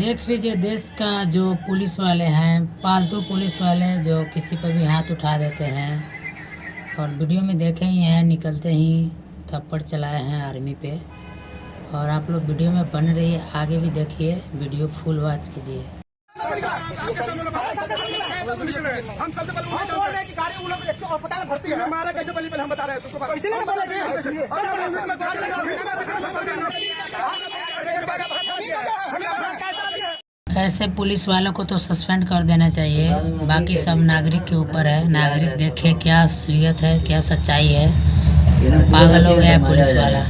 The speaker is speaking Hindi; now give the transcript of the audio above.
देख लीजिए देश का जो पुलिस वाले हैं, पालतू पुलिस वाले जो किसी पर भी हाथ उठा देते हैं, और वीडियो में देखे ही हैं, निकलते ही थप्पड़ चलाए हैं आर्मी पे। और आप लोग वीडियो में बन रही है, आगे भी देखिए, वीडियो फुल वॉच कीजिए। हम सबसे पहले बोल रहे हैं कि गाड़ी उन लोग अस्पताल भर्ती है, मारा कैसे पहले हम बता रहे हैं तुमको, इसीलिए हम बोले ऐसे पुलिस वालों को तो सस्पेंड कर देना चाहिए। बाकी सब नागरिक के ऊपर है। नागरिक देखे क्या असलियत है, क्या सच्चाई है। पागल हो गया है पुलिस वाला।